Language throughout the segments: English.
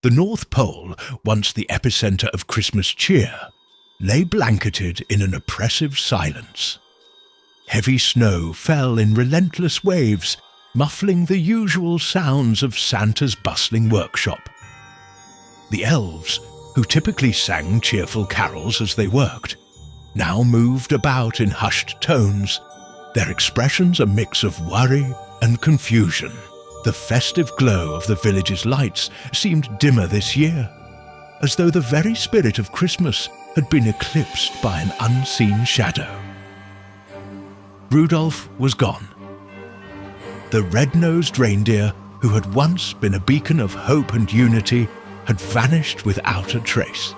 The North Pole, once the epicenter of Christmas cheer, lay blanketed in an oppressive silence. Heavy snow fell in relentless waves, muffling the usual sounds of Santa's bustling workshop. The elves, who typically sang cheerful carols as they worked, now moved about in hushed tones, their expressions a mix of worry and confusion. The festive glow of the village's lights seemed dimmer this year, as though the very spirit of Christmas had been eclipsed by an unseen shadow. Rudolph was gone. The red-nosed reindeer, who had once been a beacon of hope and unity, had vanished without a trace.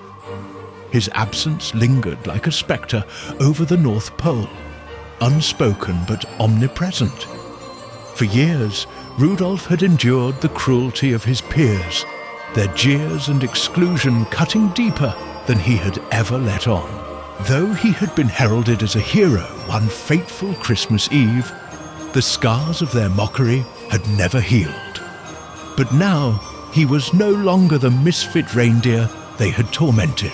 His absence lingered like a spectre over the North Pole, unspoken but omnipresent. For years, Rudolph had endured the cruelty of his peers, their jeers and exclusion cutting deeper than he had ever let on. Though he had been heralded as a hero one fateful Christmas Eve, the scars of their mockery had never healed. But now he was no longer the misfit reindeer they had tormented.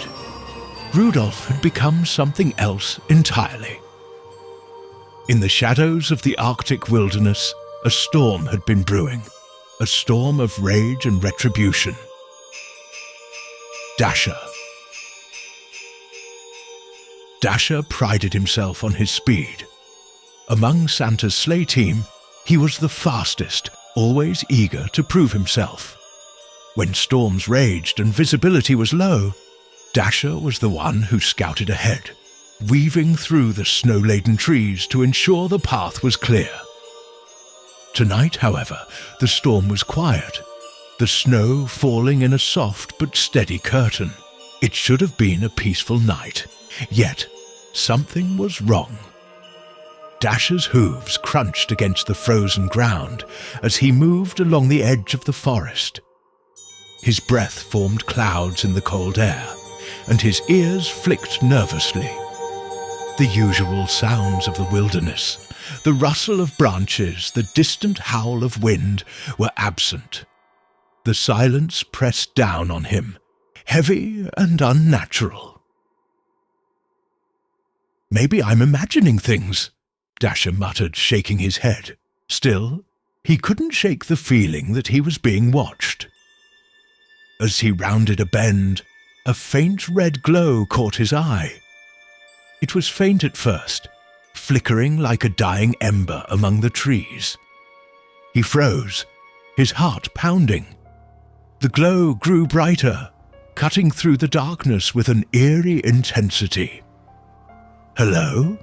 Rudolph had become something else entirely. In the shadows of the Arctic wilderness, a storm had been brewing, a storm of rage and retribution. Dasher. Dasher prided himself on his speed. Among Santa's sleigh team, he was the fastest, always eager to prove himself. When storms raged and visibility was low, Dasher was the one who scouted ahead, weaving through the snow-laden trees to ensure the path was clear. Tonight, however, the storm was quiet, the snow falling in a soft but steady curtain. It should have been a peaceful night, yet something was wrong. Dasher's hooves crunched against the frozen ground as he moved along the edge of the forest. His breath formed clouds in the cold air, and his ears flicked nervously. The usual sounds of the wilderness, the rustle of branches, the distant howl of wind, were absent. The silence pressed down on him, heavy and unnatural. "Maybe I'm imagining things," Dasher muttered, shaking his head. Still, he couldn't shake the feeling that he was being watched. As he rounded a bend, a faint red glow caught his eye. It was faint at first, flickering like a dying ember among the trees. He froze, his heart pounding. The glow grew brighter, cutting through the darkness with an eerie intensity. "Hello?"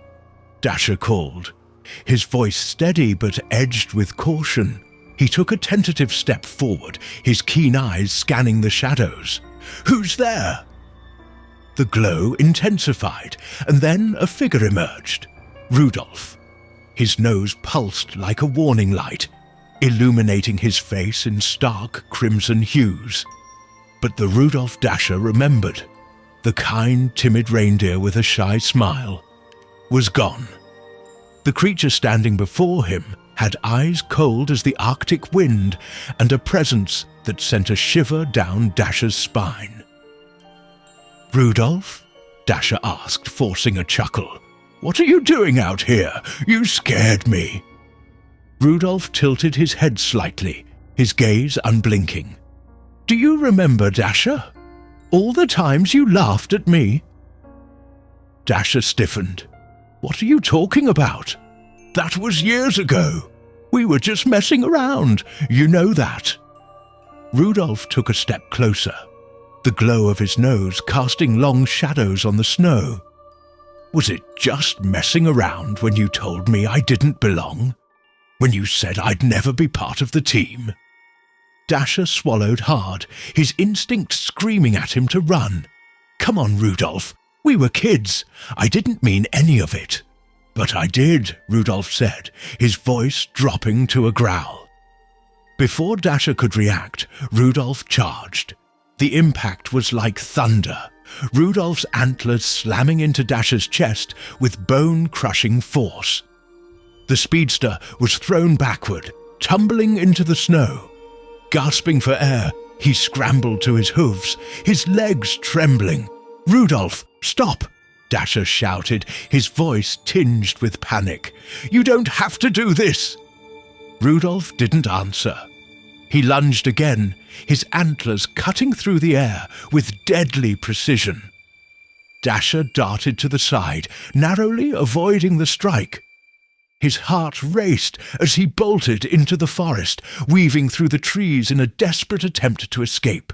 Dasher called, his voice steady but edged with caution. He took a tentative step forward, his keen eyes scanning the shadows. "Who's there?" The glow intensified, and then a figure emerged. Rudolph. His nose pulsed like a warning light, illuminating his face in stark crimson hues. But the Rudolph Dasher remembered. The kind, timid reindeer with a shy smile was gone. The creature standing before him had eyes cold as the Arctic wind and a presence that sent a shiver down Dasher's spine. "Rudolph?" Dasher asked, forcing a chuckle. "What are you doing out here? You scared me." Rudolph tilted his head slightly, his gaze unblinking. "Do you remember, Dasher? All the times you laughed at me?" Dasher stiffened. "What are you talking about? That was years ago. We were just messing around. You know that." Rudolph took a step closer, the glow of his nose casting long shadows on the snow. "Was it just messing around when you told me I didn't belong? When you said I'd never be part of the team?" Dasher swallowed hard, his instinct screaming at him to run. "Come on, Rudolph. We were kids. I didn't mean any of it." "But I did," Rudolph said, his voice dropping to a growl. Before Dasher could react, Rudolph charged. The impact was like thunder, Rudolph's antlers slamming into Dasher's chest with bone-crushing force. The speedster was thrown backward, tumbling into the snow. Gasping for air, He scrambled to his hooves, his legs trembling. "Rudolph, stop!" Dasher shouted, his voice tinged with panic. "You don't have to do this!" Rudolph didn't answer. He lunged again, his antlers cutting through the air with deadly precision. Dasher darted to the side, narrowly avoiding the strike. His heart raced as he bolted into the forest, weaving through the trees in a desperate attempt to escape.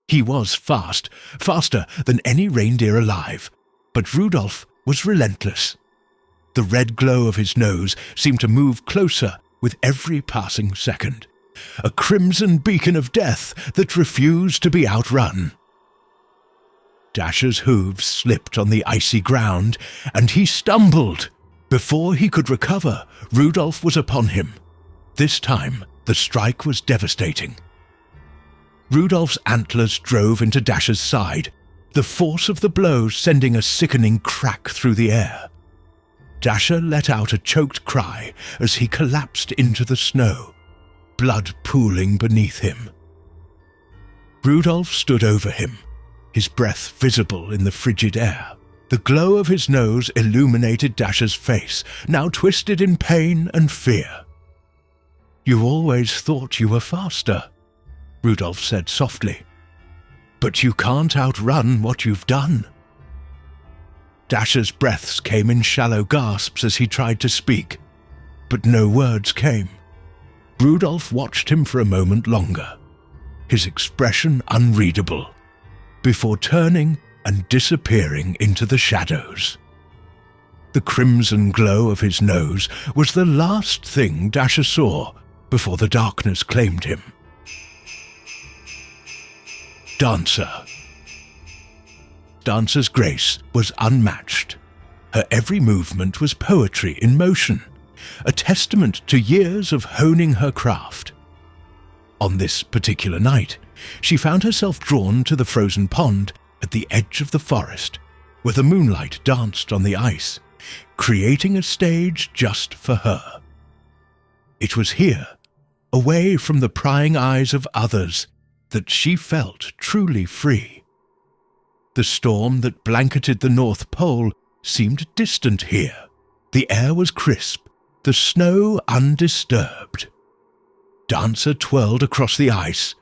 He was fast, faster than any reindeer alive, but Rudolph was relentless. The red glow of his nose seemed to move closer with every passing second, a crimson beacon of death that refused to be outrun. Dasher's hooves slipped on the icy ground, and he stumbled. Before he could recover, Rudolph was upon him. This time, the strike was devastating. Rudolph's antlers drove into Dasher's side, the force of the blow sending a sickening crack through the air. Dasher let out a choked cry as he collapsed into the snow, blood pooling beneath him. Rudolph stood over him, his breath visible in the frigid air. The glow of his nose illuminated Dasher's face, now twisted in pain and fear. "You always thought you were faster," Rudolph said softly. "But you can't outrun what you've done." Dasher's breaths came in shallow gasps as he tried to speak, but no words came. Rudolph watched him for a moment longer, his expression unreadable, before turning and disappearing into the shadows. The crimson glow of his nose was the last thing Dasher saw before the darkness claimed him. Dancer. Dancer's grace was unmatched. Her every movement was poetry in motion, a testament to years of honing her craft. On this particular night, she found herself drawn to the frozen pond at the edge of the forest, where the moonlight danced on the ice, creating a stage just for her. It was here, away from the prying eyes of others, that she felt truly free. The storm that blanketed the North Pole seemed distant here. The air was crisp, the snow undisturbed. Dancer twirled across the ice,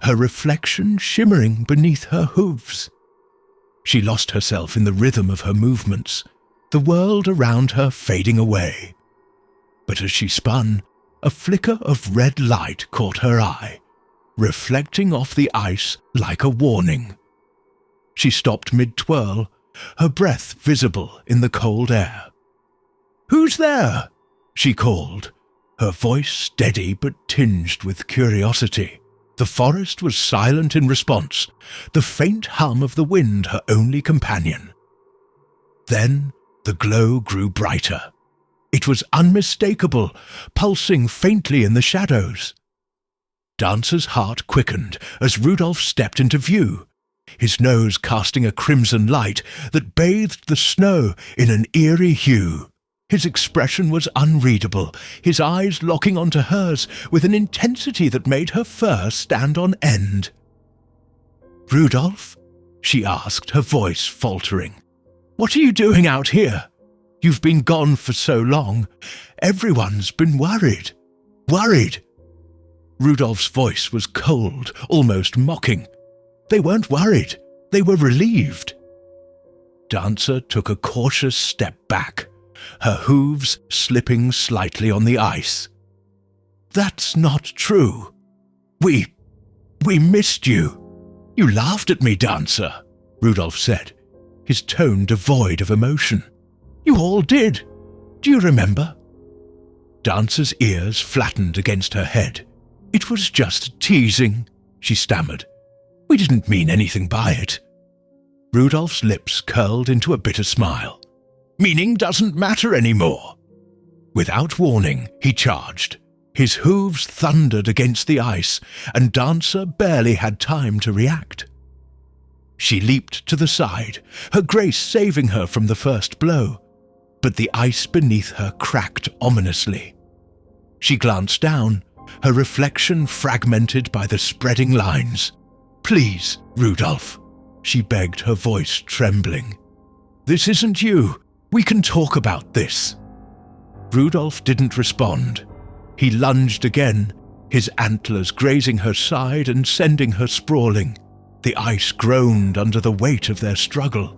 her reflection shimmering beneath her hooves. She lost herself in the rhythm of her movements, the world around her fading away. But as she spun, a flicker of red light caught her eye, reflecting off the ice like a warning. She stopped mid-twirl, her breath visible in the cold air. "Who's there?" she called, her voice steady but tinged with curiosity. The forest was silent in response, the faint hum of the wind her only companion. Then the glow grew brighter. It was unmistakable, pulsing faintly in the shadows. Dancer's heart quickened as Rudolph stepped into view, his nose casting a crimson light that bathed the snow in an eerie hue. His expression was unreadable, his eyes locking onto hers with an intensity that made her fur stand on end. "Rudolph?" she asked, her voice faltering. "What are you doing out here? You've been gone for so long. Everyone's been worried. Worried." Rudolph's voice was cold, almost mocking. They weren't worried, they were relieved. Dancer took a cautious step back, her hooves slipping slightly on the ice. "That's not true. We missed you. You laughed at me, Dancer," Rudolph said, his tone devoid of emotion. "You all did. Do you remember?" Dancer's ears flattened against her head. "It was just teasing," she stammered. "We didn't mean anything by it." Rudolph's lips curled into a bitter smile. "Meaning doesn't matter anymore." Without warning, he charged. His hooves thundered against the ice, and Dancer barely had time to react. She leaped to the side, her grace saving her from the first blow, but the ice beneath her cracked ominously. She glanced down, her reflection fragmented by the spreading lines. "Please, Rudolph," she begged, her voice trembling. "This isn't you. We can talk about this." Rudolph didn't respond. He lunged again, his antlers grazing her side and sending her sprawling. The ice groaned under the weight of their struggle,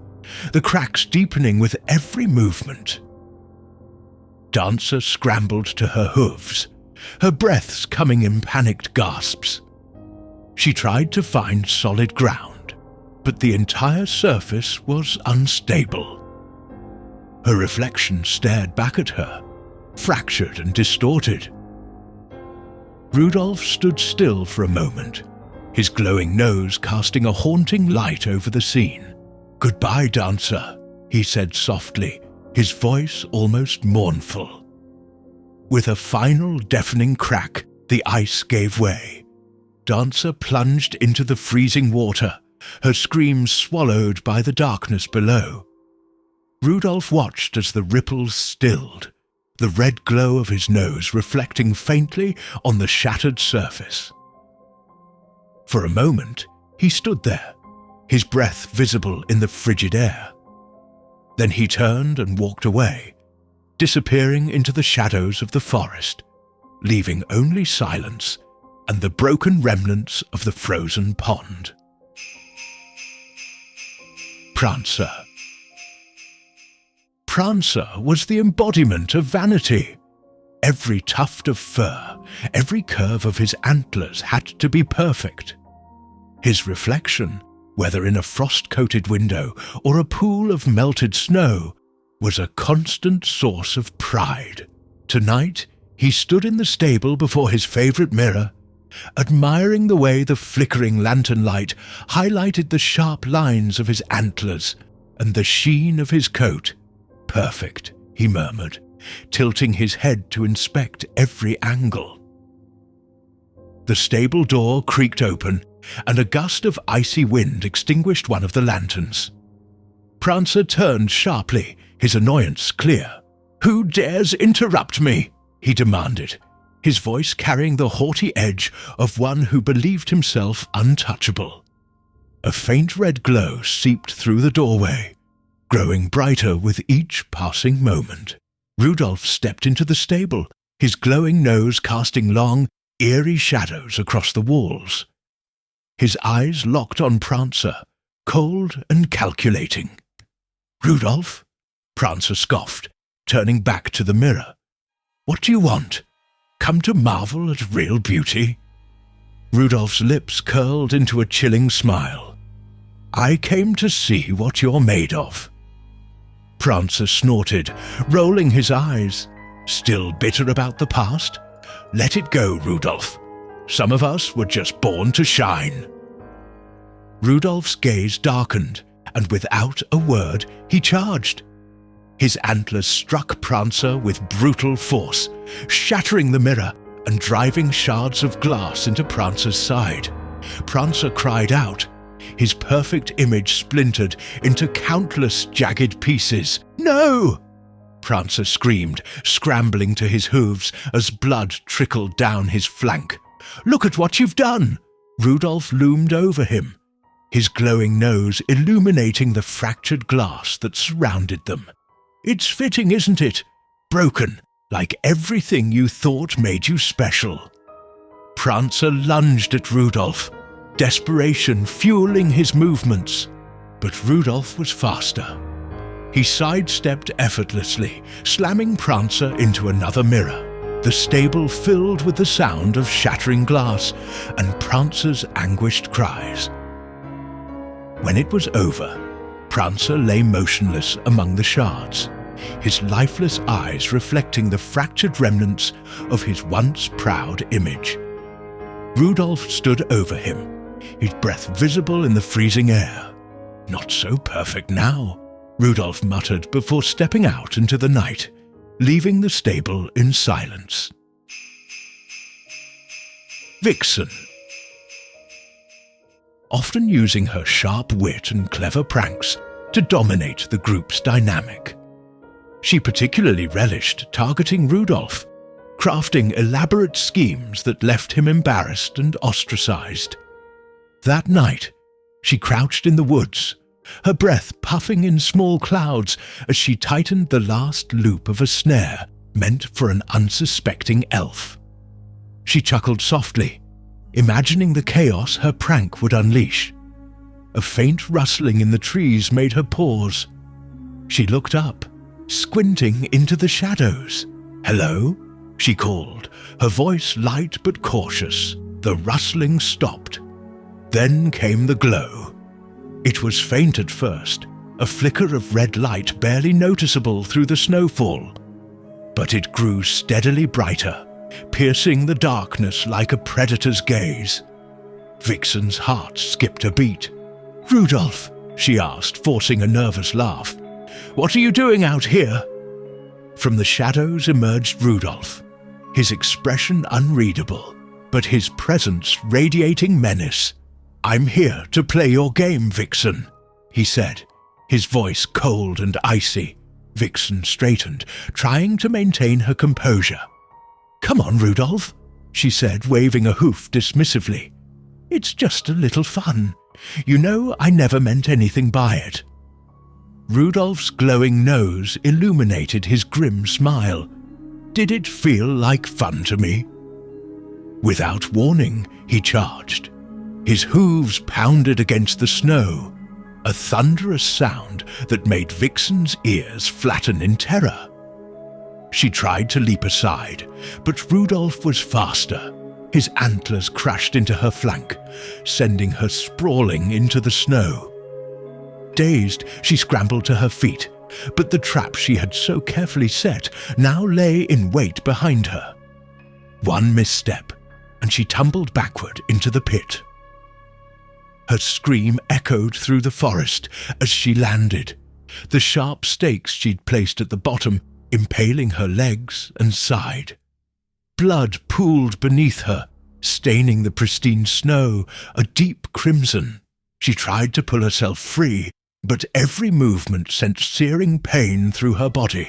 the cracks deepening with every movement. Dancer scrambled to her hooves, her breaths coming in panicked gasps. She tried to find solid ground, but the entire surface was unstable. Her reflection stared back at her, fractured and distorted. Rudolph stood still for a moment, his glowing nose casting a haunting light over the scene. "Goodbye, Dancer," he said softly, his voice almost mournful. With a final deafening crack, the ice gave way. Dancer plunged into the freezing water, her screams swallowed by the darkness below. Rudolph watched as the ripples stilled, the red glow of his nose reflecting faintly on the shattered surface. For a moment, he stood there, his breath visible in the frigid air. Then he turned and walked away, disappearing into the shadows of the forest, leaving only silence and the broken remnants of the frozen pond. Prancer. Prancer was the embodiment of vanity. Every tuft of fur, every curve of his antlers had to be perfect. His reflection, whether in a frost-coated window or a pool of melted snow, was a constant source of pride. Tonight, he stood in the stable before his favorite mirror, admiring the way the flickering lantern light highlighted the sharp lines of his antlers and the sheen of his coat. "Perfect," he murmured, tilting his head to inspect every angle. The stable door creaked open, and a gust of icy wind extinguished one of the lanterns. Prancer turned sharply, his annoyance clear. "Who dares interrupt me?" he demanded, his voice carrying the haughty edge of one who believed himself untouchable. A faint red glow seeped through the doorway, growing brighter with each passing moment. Rudolph stepped into the stable, his glowing nose casting long, eerie shadows across the walls. His eyes locked on Prancer, cold and calculating. "Rudolph?" Prancer scoffed, turning back to the mirror. "What do you want? Come to marvel at real beauty?" Rudolph's lips curled into a chilling smile. "I came to see what you're made of." Prancer snorted, rolling his eyes. "Still bitter about the past? Let it go, Rudolph. Some of us were just born to shine." Rudolph's gaze darkened, and without a word, he charged. His antlers struck Prancer with brutal force, shattering the mirror and driving shards of glass into Prancer's side. Prancer cried out. His perfect image splintered into countless jagged pieces. "No!" Prancer screamed, scrambling to his hooves as blood trickled down his flank. "Look at what you've done!" Rudolph loomed over him, his glowing nose illuminating the fractured glass that surrounded them. "It's fitting, isn't it? Broken, like everything you thought made you special." Prancer lunged at Rudolph, desperation fueling his movements. But Rudolph was faster. He sidestepped effortlessly, slamming Prancer into another mirror, the stable filled with the sound of shattering glass and Prancer's anguished cries. When it was over, Prancer lay motionless among the shards, his lifeless eyes reflecting the fractured remnants of his once proud image. Rudolph stood over him, his breath visible in the freezing air. "Not so perfect now," Rudolph muttered before stepping out into the night, leaving the stable in silence. Vixen. Often using her sharp wit and clever pranks to dominate the group's dynamic. She particularly relished targeting Rudolph, crafting elaborate schemes that left him embarrassed and ostracized. That night, she crouched in the woods, her breath puffing in small clouds as she tightened the last loop of a snare meant for an unsuspecting elf. She chuckled softly, imagining the chaos her prank would unleash. A faint rustling in the trees made her pause. She looked up, squinting into the shadows. "Hello?" she called, her voice light but cautious. The rustling stopped. Then came the glow. It was faint at first, a flicker of red light barely noticeable through the snowfall. But it grew steadily brighter, piercing the darkness like a predator's gaze. Vixen's heart skipped a beat. "Rudolph," she asked, forcing a nervous laugh. "What are you doing out here?" From the shadows emerged Rudolph, his expression unreadable, but his presence radiating menace. "I'm here to play your game, Vixen," he said, his voice cold and icy. Vixen straightened, trying to maintain her composure. "Come on, Rudolph," she said, waving a hoof dismissively. "It's just a little fun. You know I never meant anything by it." Rudolph's glowing nose illuminated his grim smile. "Did it feel like fun to me?" Without warning, he charged. His hooves pounded against the snow, a thunderous sound that made Vixen's ears flatten in terror. She tried to leap aside, but Rudolph was faster. His antlers crashed into her flank, sending her sprawling into the snow. Dazed, she scrambled to her feet, but the trap she had so carefully set now lay in wait behind her. One misstep, and she tumbled backward into the pit. Her scream echoed through the forest as she landed, the sharp stakes she'd placed at the bottom impaling her legs and side. Blood pooled beneath her, staining the pristine snow a deep crimson. She tried to pull herself free, but every movement sent searing pain through her body.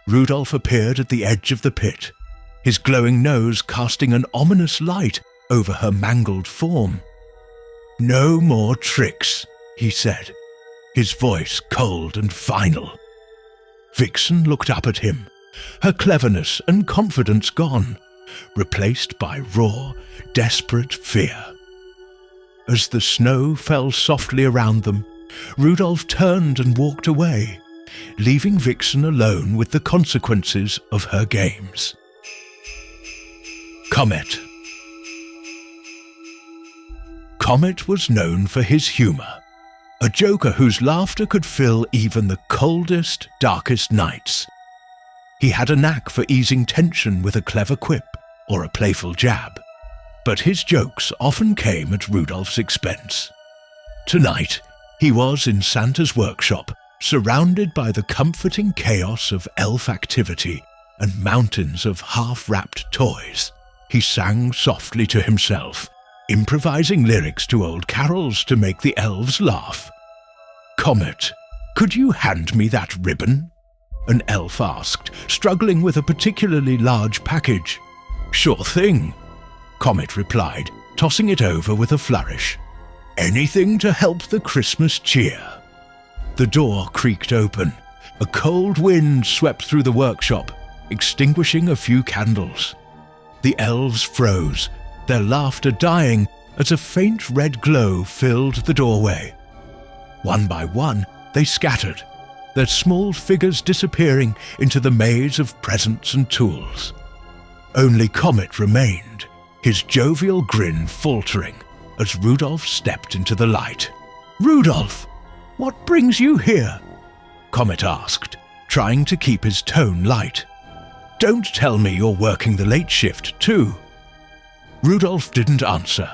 Rudolph appeared at the edge of the pit, his glowing nose casting an ominous light over her mangled form. "No more tricks," he said, his voice cold and final. Vixen looked up at him, her cleverness and confidence gone, replaced by raw, desperate fear. As the snow fell softly around them, Rudolph turned and walked away, leaving Vixen alone with the consequences of her games. Comet. Comet was known for his humor, a joker whose laughter could fill even the coldest, darkest nights. He had a knack for easing tension with a clever quip or a playful jab, but his jokes often came at Rudolph's expense. Tonight, he was in Santa's workshop, surrounded by the comforting chaos of elf activity and mountains of half-wrapped toys. He sang softly to himself, improvising lyrics to old carols to make the elves laugh. "Comet, could you hand me that ribbon?" an elf asked, struggling with a particularly large package. "Sure thing," Comet replied, tossing it over with a flourish. "Anything to help the Christmas cheer." The door creaked open. A cold wind swept through the workshop, extinguishing a few candles. The elves froze, their laughter dying as a faint red glow filled the doorway. One by one, they scattered, their small figures disappearing into the maze of presents and tools. Only Comet remained, his jovial grin faltering as Rudolph stepped into the light. "Rudolph, what brings you here?" Comet asked, trying to keep his tone light. "Don't tell me you're working the late shift too." Rudolph didn't answer.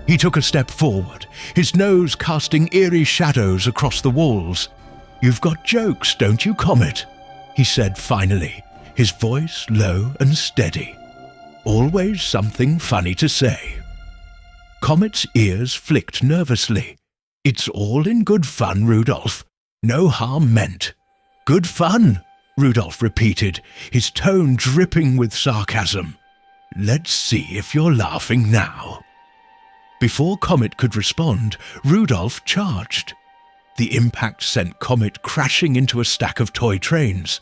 He took a step forward, his nose casting eerie shadows across the walls. "You've got jokes, don't you, Comet?" he said finally, his voice low and steady. "Always something funny to say." Comet's ears flicked nervously. "It's all in good fun, Rudolph. No harm meant. Good fun," Rudolph repeated, his tone dripping with sarcasm. "Let's see if you're laughing now." Before Comet could respond, Rudolph charged. The impact sent Comet crashing into a stack of toy trains,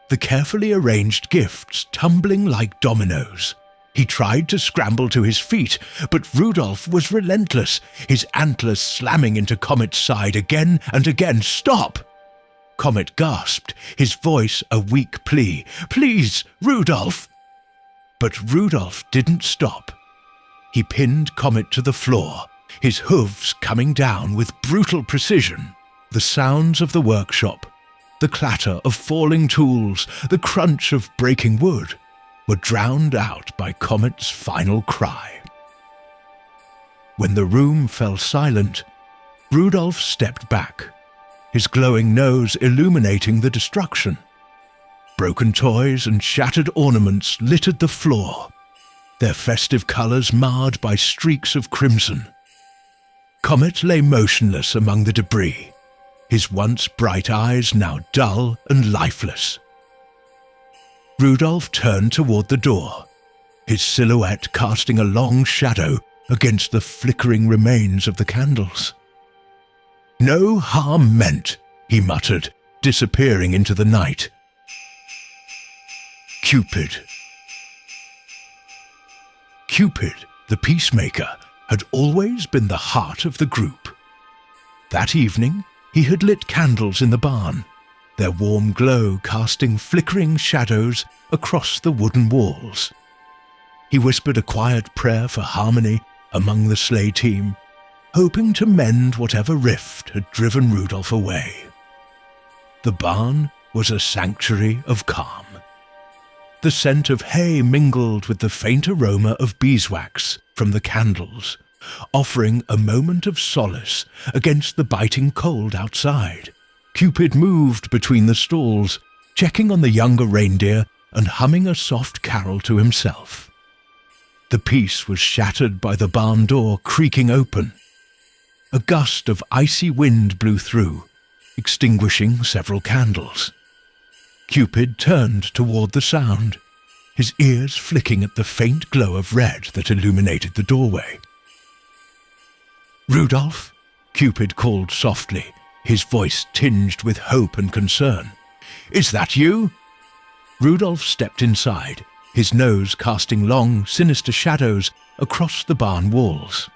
the carefully arranged gifts tumbling like dominoes. He tried to scramble to his feet, but Rudolph was relentless, his antlers slamming into Comet's side again and again. "Stop!" Comet gasped, his voice a weak plea. "Please, Rudolph!" But Rudolph didn't stop. He pinned Comet to the floor, his hooves coming down with brutal precision. The sounds of the workshop, the clatter of falling tools, the crunch of breaking wood, were drowned out by Comet's final cry. When the room fell silent, Rudolph stepped back, his glowing nose illuminating the destruction. Broken toys and shattered ornaments littered the floor, their festive colours marred by streaks of crimson. Comet lay motionless among the debris, his once bright eyes now dull and lifeless. Rudolph turned toward the door, his silhouette casting a long shadow against the flickering remains of the candles. "No harm meant," he muttered, disappearing into the night. Cupid. Cupid, the peacemaker, had always been the heart of the group. That evening, he had lit candles in the barn, their warm glow casting flickering shadows across the wooden walls. He whispered a quiet prayer for harmony among the sleigh team, hoping to mend whatever rift had driven Rudolph away. The barn was a sanctuary of calm. The scent of hay mingled with the faint aroma of beeswax from the candles, offering a moment of solace against the biting cold outside. Cupid moved between the stalls, checking on the younger reindeer and humming a soft carol to himself. The peace was shattered by the barn door creaking open. A gust of icy wind blew through, extinguishing several candles. Cupid turned toward the sound, his ears flicking at the faint glow of red that illuminated the doorway. "Rudolph?" Cupid called softly, his voice tinged with hope and concern. "Is that you?" Rudolph stepped inside, his nose casting long, sinister shadows across the barn walls.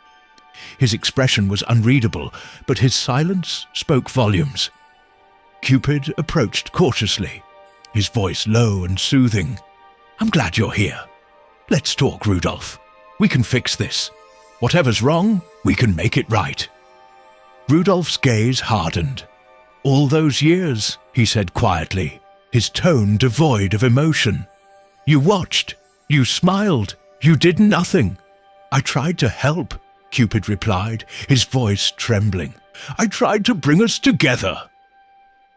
His expression was unreadable, but his silence spoke volumes. Cupid approached cautiously, his voice low and soothing. "I'm glad you're here. Let's talk, Rudolph. We can fix this. Whatever's wrong, we can make it right." Rudolph's gaze hardened. "All those years," he said quietly, his tone devoid of emotion. "You watched, you smiled, you did nothing." "I tried to help," Cupid replied, his voice trembling. "I tried to bring us together."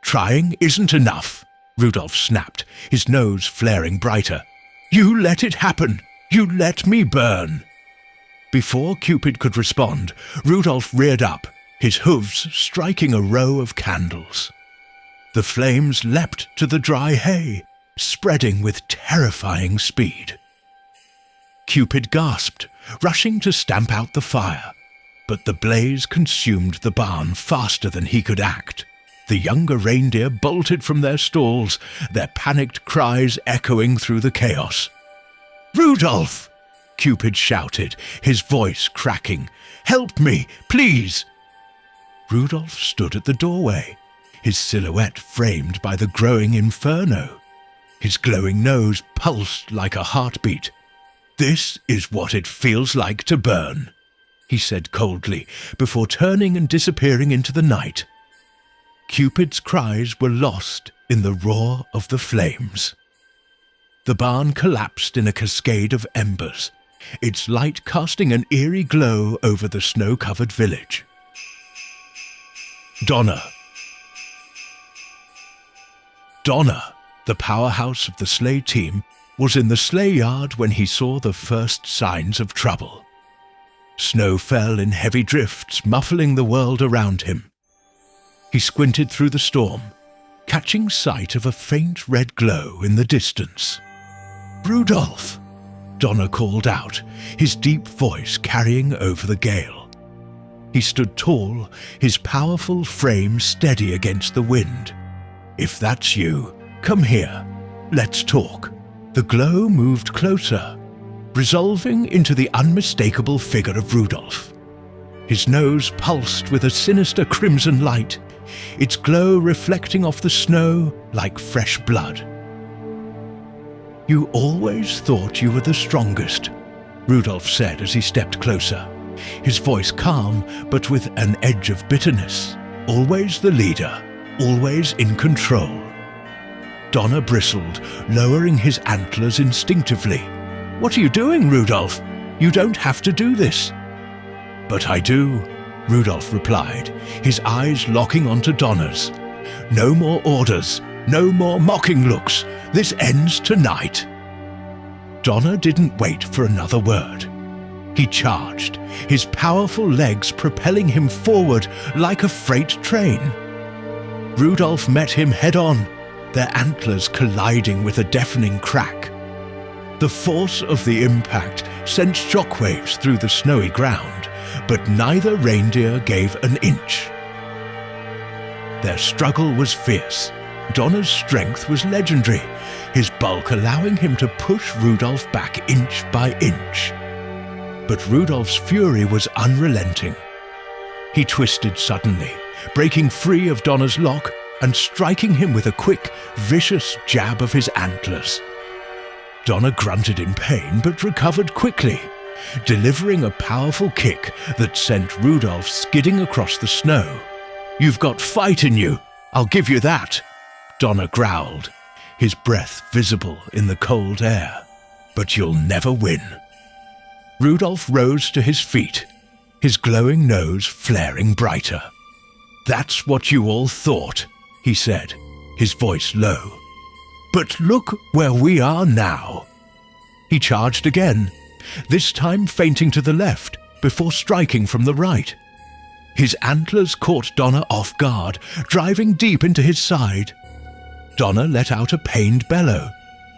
"Trying isn't enough," Rudolph snapped, his nose flaring brighter. "You let it happen. You let me burn." Before Cupid could respond, Rudolph reared up, his hooves striking a row of candles. The flames leapt to the dry hay, spreading with terrifying speed. Cupid gasped, rushing to stamp out the fire, but the blaze consumed the barn faster than he could act. The younger reindeer bolted from their stalls, their panicked cries echoing through the chaos. "Rudolph!" Cupid shouted, his voice cracking. "Help me, please!" Rudolph stood at the doorway, his silhouette framed by the growing inferno. His glowing nose pulsed like a heartbeat. "This is what it feels like to burn," he said coldly, before turning and disappearing into the night. Cupid's cries were lost in the roar of the flames. The barn collapsed in a cascade of embers, its light casting an eerie glow over the snow-covered village. Donna, the powerhouse of the sleigh team, was in the sleigh yard when he saw the first signs of trouble. Snow fell in heavy drifts, muffling the world around him. He squinted through the storm, catching sight of a faint red glow in the distance. "Rudolph!" Donna called out, his deep voice carrying over the gale. He stood tall, his powerful frame steady against the wind. "If that's you, come here. Let's talk." The glow moved closer, resolving into the unmistakable figure of Rudolph. His nose pulsed with a sinister crimson light, its glow reflecting off the snow like fresh blood. "You always thought you were the strongest," Rudolph said as he stepped closer, his voice calm but with an edge of bitterness. "Always the leader, always in control." Donna bristled, lowering his antlers instinctively. "What are you doing, Rudolph? You don't have to do this." "But I do," Rudolph replied, his eyes locking onto Donna's. "No more orders, no more mocking looks. This ends tonight." Donna didn't wait for another word. He charged, his powerful legs propelling him forward like a freight train. Rudolph met him head-on, their antlers colliding with a deafening crack. The force of the impact sent shockwaves through the snowy ground, but neither reindeer gave an inch. Their struggle was fierce. Donna's strength was legendary, his bulk allowing him to push Rudolph back inch by inch. But Rudolph's fury was unrelenting. He twisted suddenly, breaking free of Donna's lock and striking him with a quick, vicious jab of his antlers. Donna grunted in pain but recovered quickly, delivering a powerful kick that sent Rudolph skidding across the snow. "You've got fight in you, I'll give you that," Donna growled, his breath visible in the cold air. "But you'll never win." Rudolph rose to his feet, his glowing nose flaring brighter. "That's what you all thought," he said, his voice low. "But look where we are now." He charged again, this time feinting to the left before striking from the right. His antlers caught Donna off guard, driving deep into his side. Donna let out a pained bellow,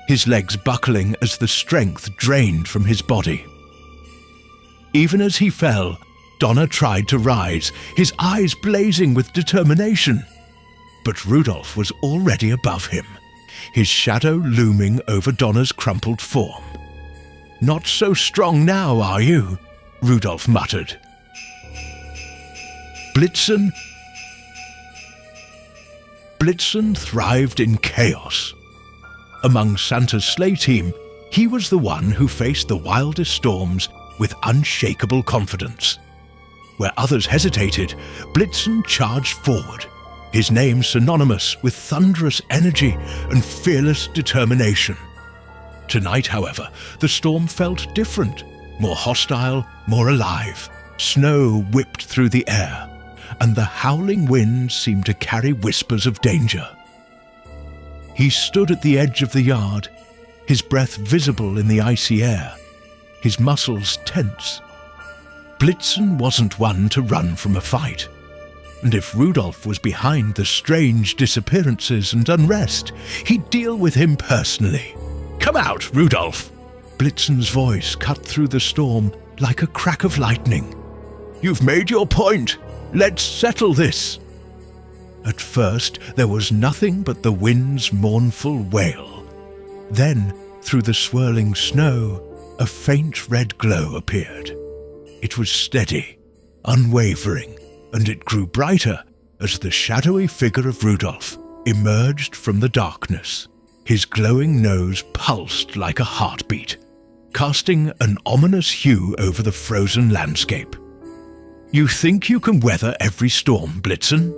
his legs buckling as the strength drained from his body. Even as he fell, Donna tried to rise, his eyes blazing with determination. But Rudolph was already above him, his shadow looming over Donna's crumpled form. "Not so strong now, are you?" Rudolph muttered. Blitzen thrived in chaos. Among Santa's sleigh team, he was the one who faced the wildest storms with unshakable confidence. Where others hesitated, Blitzen charged forward, his name synonymous with thunderous energy and fearless determination. Tonight, however, the storm felt different, more hostile, more alive. Snow whipped through the air, and the howling wind seemed to carry whispers of danger. He stood at the edge of the yard, his breath visible in the icy air, his muscles tense. Blitzen wasn't one to run from a fight, and if Rudolph was behind the strange disappearances and unrest, he'd deal with him personally. "Come out, Rudolph!" Blitzen's voice cut through the storm like a crack of lightning. "You've made your point. Let's settle this." At first, there was nothing but the wind's mournful wail. Then, through the swirling snow, a faint red glow appeared. It was steady, unwavering, and it grew brighter as the shadowy figure of Rudolph emerged from the darkness. His glowing nose pulsed like a heartbeat, casting an ominous hue over the frozen landscape. "You think you can weather every storm, Blitzen?"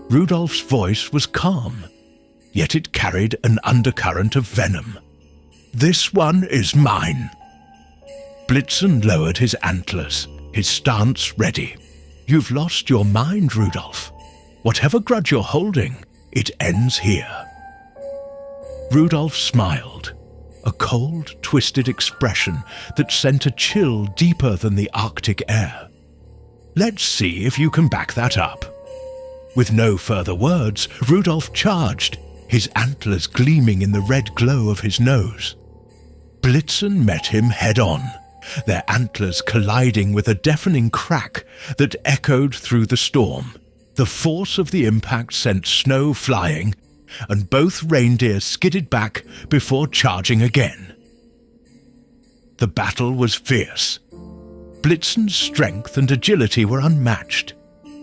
Rudolph's voice was calm, yet it carried an undercurrent of venom. "This one is mine." Blitzen lowered his antlers, his stance ready. "You've lost your mind, Rudolph. Whatever grudge you're holding, it ends here." Rudolph smiled, a cold, twisted expression that sent a chill deeper than the Arctic air. "Let's see if you can back that up." With no further words, Rudolph charged, his antlers gleaming in the red glow of his nose. Blitzen met him head-on, their antlers colliding with a deafening crack that echoed through the storm. The force of the impact sent snow flying, and both reindeer skidded back before charging again. The battle was fierce. Blitzen's strength and agility were unmatched,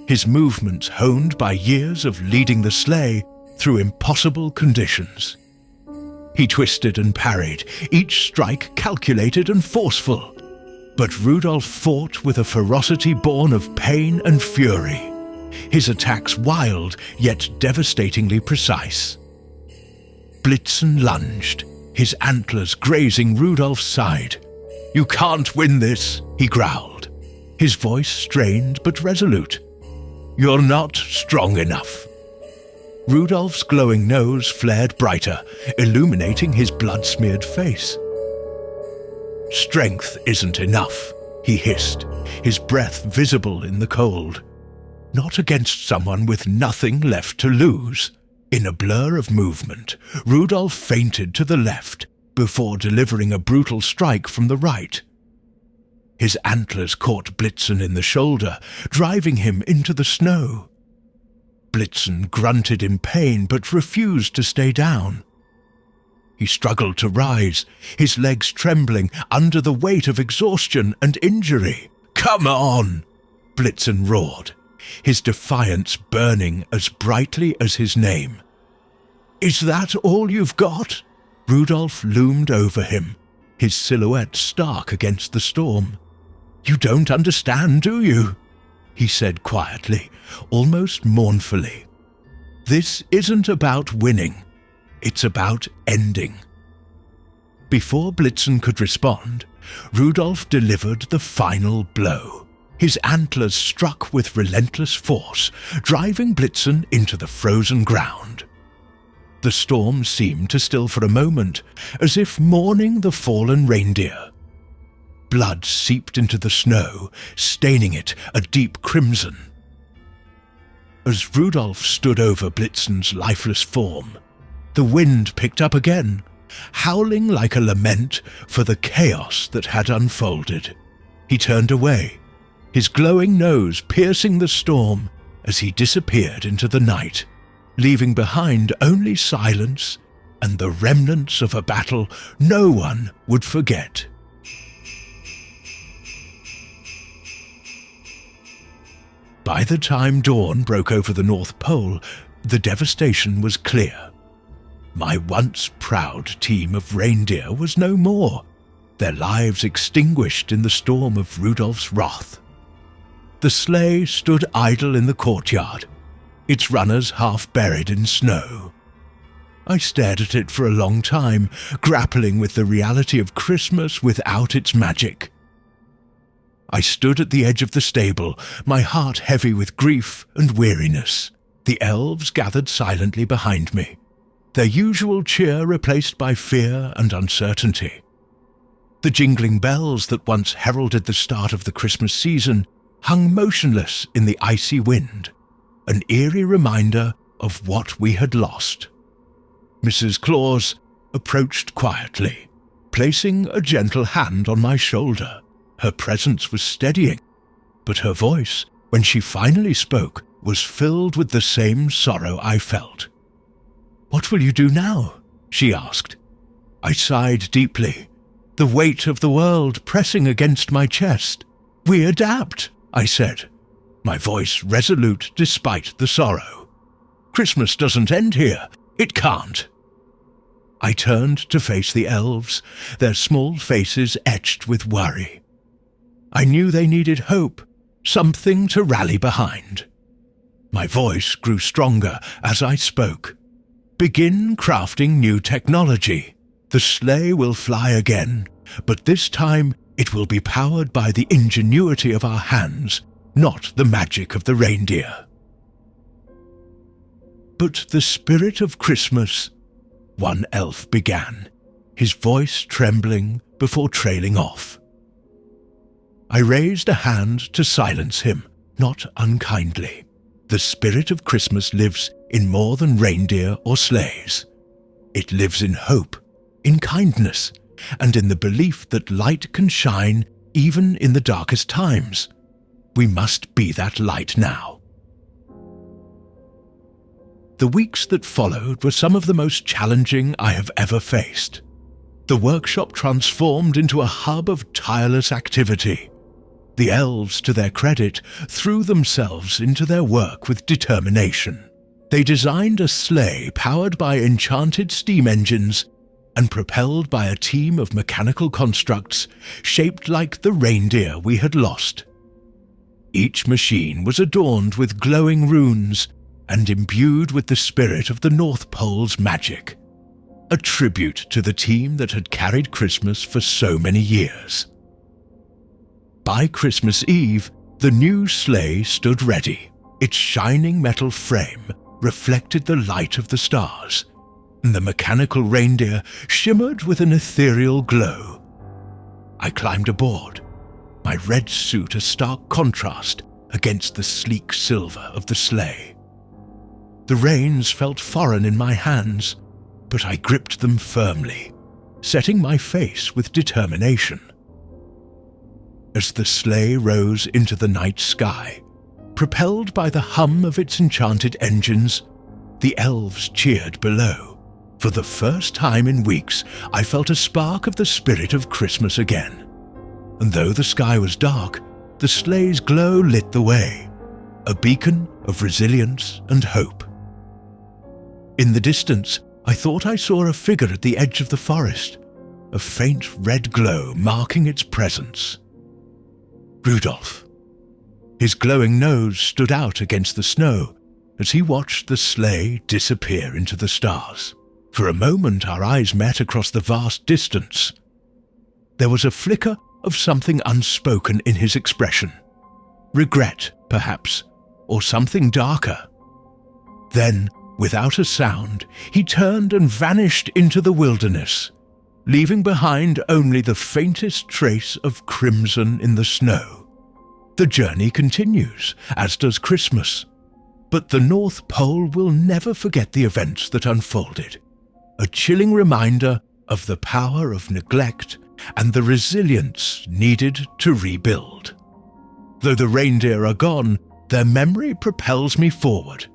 his movements honed by years of leading the sleigh through impossible conditions. He twisted and parried, each strike calculated and forceful. But Rudolph fought with a ferocity born of pain and fury, his attacks wild yet devastatingly precise. Blitzen lunged, his antlers grazing Rudolph's side. "You can't win this," he growled, his voice strained but resolute. "You're not strong enough." Rudolph's glowing nose flared brighter, illuminating his blood-smeared face. "Strength isn't enough," he hissed, his breath visible in the cold. "Not against someone with nothing left to lose." In a blur of movement, Rudolph feinted to the left before delivering a brutal strike from the right. His antlers caught Blitzen in the shoulder, driving him into the snow. Blitzen grunted in pain but refused to stay down. He struggled to rise, his legs trembling under the weight of exhaustion and injury. "Come on!" Blitzen roared, his defiance burning as brightly as his name. "Is that all you've got?" Rudolph loomed over him, his silhouette stark against the storm. "You don't understand, do you?" he said quietly, almost mournfully. "This isn't about winning. It's about ending." Before Blitzen could respond, Rudolph delivered the final blow. His antlers struck with relentless force, driving Blitzen into the frozen ground. The storm seemed to still for a moment, as if mourning the fallen reindeer. Blood seeped into the snow, staining it a deep crimson. As Rudolph stood over Blitzen's lifeless form, the wind picked up again, howling like a lament for the chaos that had unfolded. He turned away, his glowing nose piercing the storm as he disappeared into the night, leaving behind only silence and the remnants of a battle no one would forget. By the time dawn broke over the North Pole, the devastation was clear. My once proud team of reindeer was no more, their lives extinguished in the storm of Rudolph's wrath. The sleigh stood idle in the courtyard, its runners half buried in snow. I stared at it for a long time, grappling with the reality of Christmas without its magic. I stood at the edge of the stable, my heart heavy with grief and weariness. The elves gathered silently behind me, their usual cheer replaced by fear and uncertainty. The jingling bells that once heralded the start of the Christmas season hung motionless in the icy wind, an eerie reminder of what we had lost. Mrs. Claus approached quietly, placing a gentle hand on my shoulder. Her presence was steadying, but her voice, when she finally spoke, was filled with the same sorrow I felt. "What will you do now?" she asked. I sighed deeply, the weight of the world pressing against my chest. "We adapt," I said, my voice resolute despite the sorrow. "Christmas doesn't end here. It can't." I turned to face the elves, their small faces etched with worry. I knew they needed hope, something to rally behind. My voice grew stronger as I spoke. "Begin crafting new technology. The sleigh will fly again, but this time it will be powered by the ingenuity of our hands, not the magic of the reindeer." "But the spirit of Christmas," one elf began, his voice trembling before trailing off. I raised a hand to silence him, not unkindly. The spirit of Christmas lives in more than reindeer or sleighs. It lives in hope, in kindness, and in the belief that light can shine even in the darkest times. We must be that light now. The weeks that followed were some of the most challenging I have ever faced. The workshop transformed into a hub of tireless activity. The elves, to their credit, threw themselves into their work with determination. They designed a sleigh powered by enchanted steam engines and propelled by a team of mechanical constructs shaped like the reindeer we had lost. Each machine was adorned with glowing runes and imbued with the spirit of the North Pole's magic, a tribute to the team that had carried Christmas for so many years. By Christmas Eve, the new sleigh stood ready. Its shining metal frame reflected the light of the stars, and the mechanical reindeer shimmered with an ethereal glow. I climbed aboard, my red suit a stark contrast against the sleek silver of the sleigh. The reins felt foreign in my hands, but I gripped them firmly, setting my face with determination. As the sleigh rose into the night sky, propelled by the hum of its enchanted engines, the elves cheered below. For the first time in weeks, I felt a spark of the spirit of Christmas again. And though the sky was dark, the sleigh's glow lit the way, a beacon of resilience and hope. In the distance, I thought I saw a figure at the edge of the forest, a faint red glow marking its presence. Rudolph. His glowing nose stood out against the snow as he watched the sleigh disappear into the stars. For a moment our eyes met across the vast distance. There was a flicker of something unspoken in his expression. Regret, perhaps, or something darker. Then, without a sound, he turned and vanished into the wilderness, leaving behind only the faintest trace of crimson in the snow. The journey continues, as does Christmas, but the North Pole will never forget the events that unfolded, a chilling reminder of the power of neglect and the resilience needed to rebuild. Though the reindeer are gone, their memory propels me forward,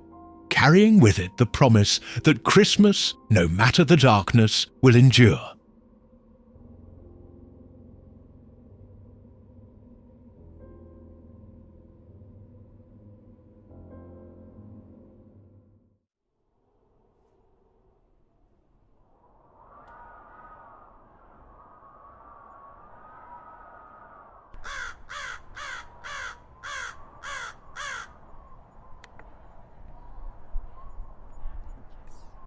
carrying with it the promise that Christmas, no matter the darkness, will endure.